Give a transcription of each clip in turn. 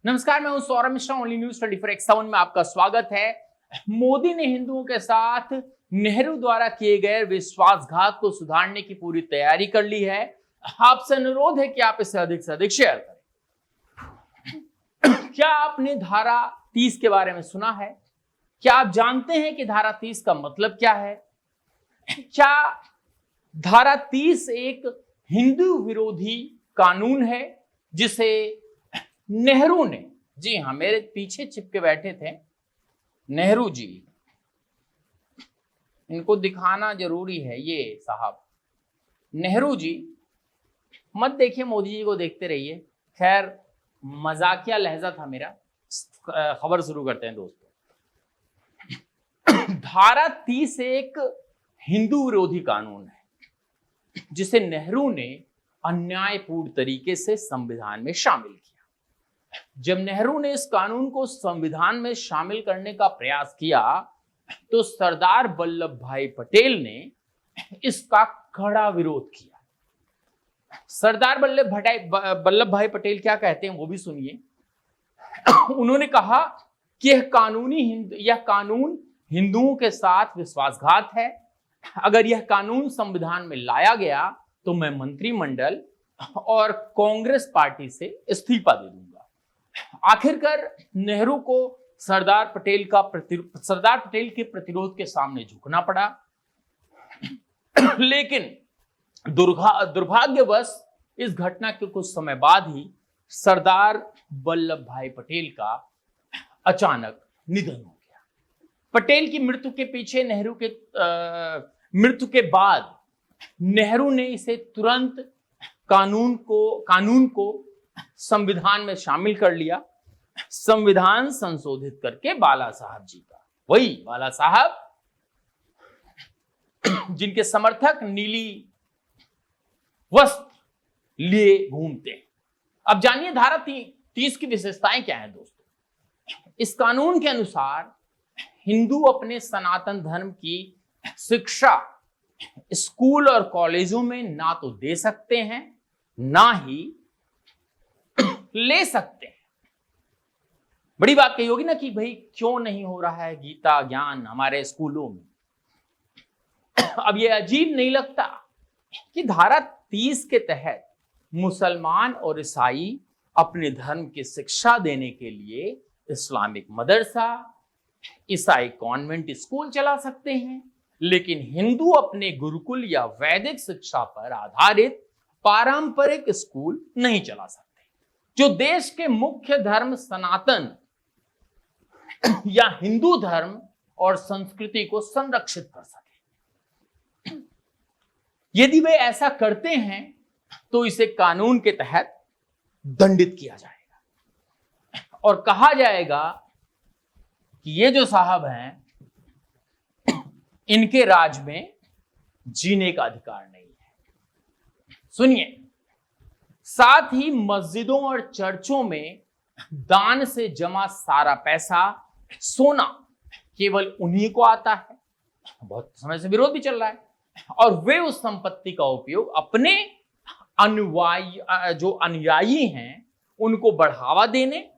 नमस्कार, मैं हूं Saurabh Mishra. Only news 24x7 में आपका स्वागत है। मोदी ने हिंदुओं के साथ नेहरू द्वारा किए गए विश्वासघात को सुधारने की पूरी तैयारी कर ली है। आपसे अनुरोध है कि आप इसे अधिक से अधिक शेयर करें। क्या आपने धारा 30 के बारे में सुना है? क्या आप जानते हैं कि धारा 30 का मतलब क्या है? क्या धारा 30 एक हिंदू विरोधी कानून है जिसे नेहरू ने, जी हां, मेरे पीछे चिपके बैठे थे नेहरू जी, इनको दिखाना जरूरी है। ये साहब नेहरू जी, मत देखिए, मोदी जी को देखते रहिए। खैर, मजाकिया लहजा था मेरा। खबर शुरू करते हैं दोस्तों। धारा 30 एक हिंदू विरोधी कानून है जिसे नेहरू ने अन्यायपूर्ण तरीके से संविधान में शामिल किया। जब नेहरू ने इस कानून को संविधान में शामिल करने का प्रयास किया तो सरदार वल्लभ भाई पटेल ने इसका कड़ा विरोध किया। सरदार वल्लभ भाई पटेल क्या कहते हैं वो भी सुनिए। उन्होंने कहा कि यह कानून हिंदुओं के साथ विश्वासघात है। अगर यह कानून संविधान में लाया गया तो मैं मंत्रिमंडल और कांग्रेस पार्टी से इस्तीफा दे दूंगा। आखिरकार नेहरू को सरदार पटेल के प्रतिरोध के सामने झुकना पड़ा। लेकिन दुर्भाग्यवश इस घटना के कुछ समय बाद ही सरदार वल्लभ भाई पटेल का अचानक निधन हो गया। पटेल की मृत्यु के पीछे मृत्यु के बाद नेहरू ने इसे तुरंत कानून को संविधान में शामिल कर लिया। संविधान संशोधित करके बाला साहब जी का, वही बाला साहब जिनके समर्थक नीली वस्त्र लिए घूमते हैं। अब जानिए धारा 30 की विशेषताएं क्या है दोस्तों। इस कानून के अनुसार हिंदू अपने सनातन धर्म की शिक्षा स्कूल और कॉलेजों में ना तो दे सकते हैं ना ही ले सकते हैं। बड़ी बात कही होगी ना कि भाई क्यों नहीं हो रहा है गीता ज्ञान हमारे स्कूलों में। अब ये अजीब नहीं लगता कि धारा 30 के तहत मुसलमान और ईसाई अपने धर्म की शिक्षा देने के लिए इस्लामिक मदरसा, ईसाई कॉन्वेंट स्कूल चला सकते हैं, लेकिन हिंदू अपने गुरुकुल या वैदिक शिक्षा पर आधारित पारंपरिक स्कूल नहीं चला सकते जो देश के मुख्य धर्म सनातन या हिंदू धर्म और संस्कृति को संरक्षित कर सके। यदि वे ऐसा करते हैं तो इसे कानून के तहत दंडित किया जाएगा और कहा जाएगा कि ये जो साहब हैं इनके राज में जीने का अधिकार नहीं है। सुनिए, साथ ही मस्जिदों और चर्चों में दान से जमा सारा पैसा, सोना केवल उन्हीं को आता है। बहुत समय से विरोध भी चल रहा है और वे उस संपत्ति का उपयोग अपने अनुयायी हैं उनको बढ़ावा देने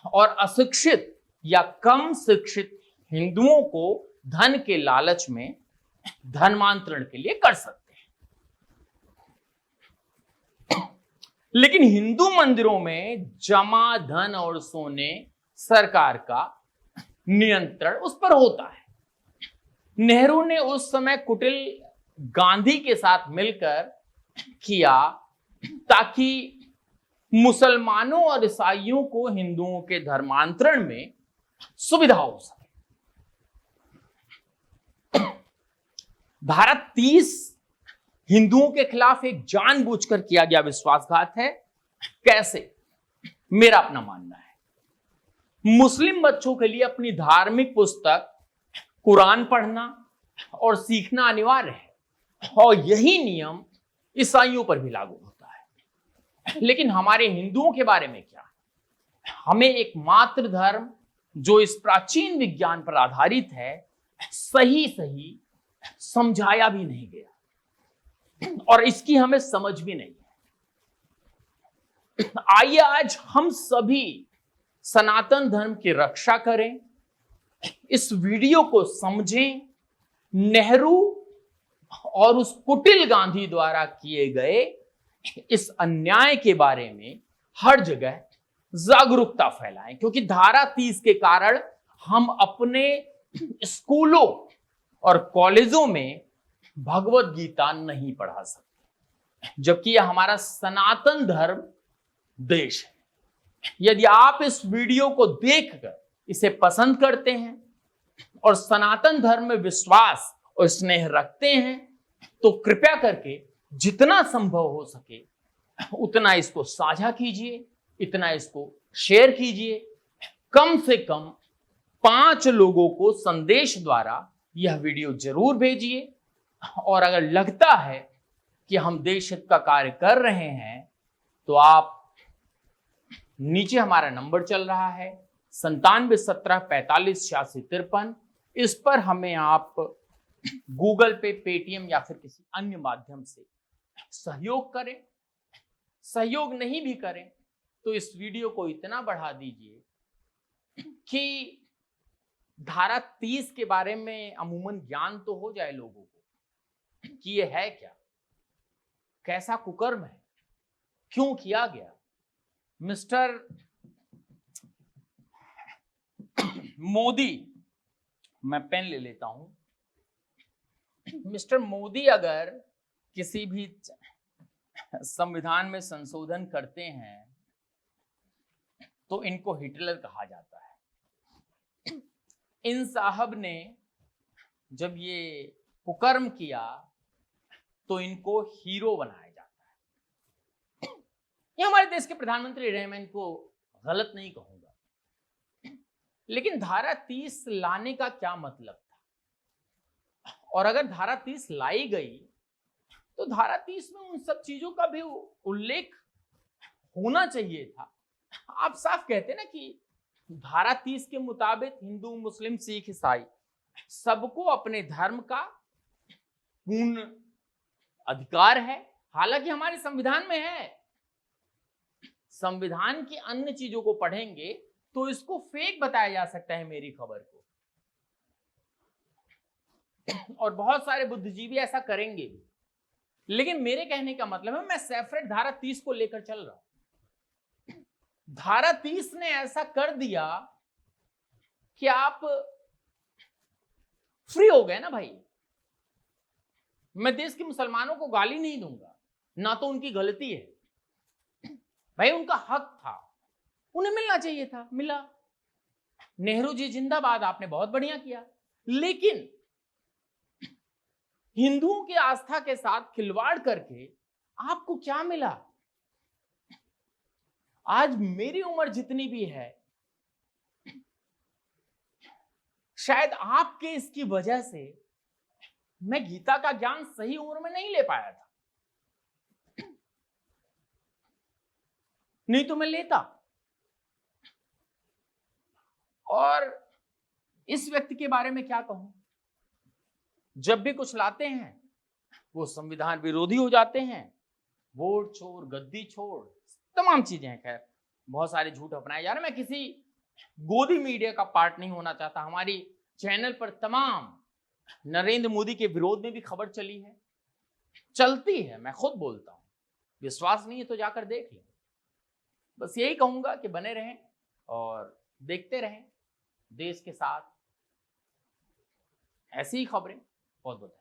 और अशिक्षित या कम शिक्षित हिंदुओं को धन के लालच में धर्मांतरण के लिए कर सकते हैं। लेकिन हिंदू मंदिरों में जमा धन और सोने सरकार का नियंत्रण उस पर होता है। नेहरू ने उस समय कुटिल गांधी के साथ मिलकर किया ताकि मुसलमानों और ईसाइयों को हिंदुओं के धर्मांतरण में सुविधा हो सके। धारा 30 हिंदुओं के खिलाफ एक जानबूझकर किया गया विश्वासघात है। कैसे? मेरा अपना मानना है, मुस्लिम बच्चों के लिए अपनी धार्मिक पुस्तक कुरान पढ़ना और सीखना अनिवार्य है और यही नियम ईसाइयों पर भी लागू होता है। लेकिन हमारे हिंदुओं के बारे में क्या? हमें एक मात्र धर्म जो इस प्राचीन विज्ञान पर आधारित है सही समझाया भी नहीं गया और इसकी हमें समझ भी नहीं है। आइए आज हम सभी सनातन धर्म की रक्षा करें, इस वीडियो को समझें, नेहरू और उस कुटिल गांधी द्वारा किए गए इस अन्याय के बारे में हर जगह जागरूकता फैलाएं, क्योंकि धारा 30 के कारण हम अपने स्कूलों और कॉलेजों में भगवत गीता नहीं पढ़ा सकते, जबकि यह हमारा सनातन धर्म देश है। यदि आप इस वीडियो को देखकर इसे पसंद करते हैं और सनातन धर्म में विश्वास और स्नेह रखते हैं, तो कृपया करके जितना संभव हो सके उतना इसको साझा कीजिए, इतना इसको शेयर कीजिए। कम से कम 5 लोगों को संदेश द्वारा यह वीडियो जरूर भेजिए। और अगर लगता है कि हम देश हित का कार्य कर रहे हैं, तो आप नीचे हमारा नंबर चल रहा है 9717458653, इस पर हमें आप गूगल पे, पेटीएम या फिर किसी अन्य माध्यम से सहयोग करें। सहयोग नहीं भी करें तो इस वीडियो को इतना बढ़ा दीजिए कि धारा 30 के बारे में अमूमन ज्ञान तो हो जाए लोगों को कि ये है क्या, कैसा कुकर्म है, क्यों किया गया। मिस्टर मोदी, मैं पेन ले लेता हूं, मिस्टर मोदी अगर किसी भी संविधान में संशोधन करते हैं तो इनको हिटलर कहा जाता है। इन साहब ने जब ये कुकर्म किया तो इनको हीरो बनाया जाता है। ये हमारे देश के प्रधानमंत्री रहे, मैं इनको गलत नहीं कहूंगा, लेकिन धारा 30 लाने का क्या मतलब था? और अगर धारा 30 लाई गई तो धारा 30 में उन सब चीजों का भी उल्लेख होना चाहिए था। आप साफ कहते ना कि धारा 30 के मुताबिक हिंदू, मुस्लिम, सिख, ईसाई सबको अपने धर्म का पूर्ण अधिकार है। हालांकि हमारे संविधान में है। संविधान की अन्य चीजों को पढ़ेंगे तो इसको फेक बताया जा सकता है मेरी खबर को, और बहुत सारे बुद्धिजीवी ऐसा करेंगे भी। लेकिन मेरे कहने का मतलब है, मैं सेपरेट धारा 30 को लेकर चल रहा हूं। धारा 30 ने ऐसा कर दिया कि आप फ्री हो गए ना भाई। मैं देश के मुसलमानों को गाली नहीं दूंगा, ना तो उनकी गलती है भाई, उनका हक था, उन्हें मिलना चाहिए था, मिला। नेहरू जी जिंदाबाद, आपने बहुत बढ़िया किया। लेकिन हिंदुओं की आस्था के साथ खिलवाड़ करके आपको क्या मिला? आज मेरी उम्र जितनी भी है, शायद आपके इसकी वजह से मैं गीता का ज्ञान सही उम्र में नहीं ले पाया था, नहीं तो मैं लेता। और इस व्यक्ति के बारे में क्या कहूं, जब भी कुछ लाते हैं वो संविधान विरोधी हो जाते हैं, वोट छोड़, गद्दी छोड़, तमाम चीजें हैं। खैर, बहुत सारे झूठ अपनाए जा रहे हैं। मैं किसी गोदी मीडिया का पार्ट नहीं होना चाहता। हमारी चैनल पर तमाम नरेंद्र मोदी के विरोध में भी खबर चली है, चलती है, मैं खुद बोलता हूं। विश्वास नहीं है तो जाकर देख लें। बस यही कहूंगा कि बने रहें और देखते रहें देश के साथ ऐसी ही खबरें। बहुत बहुत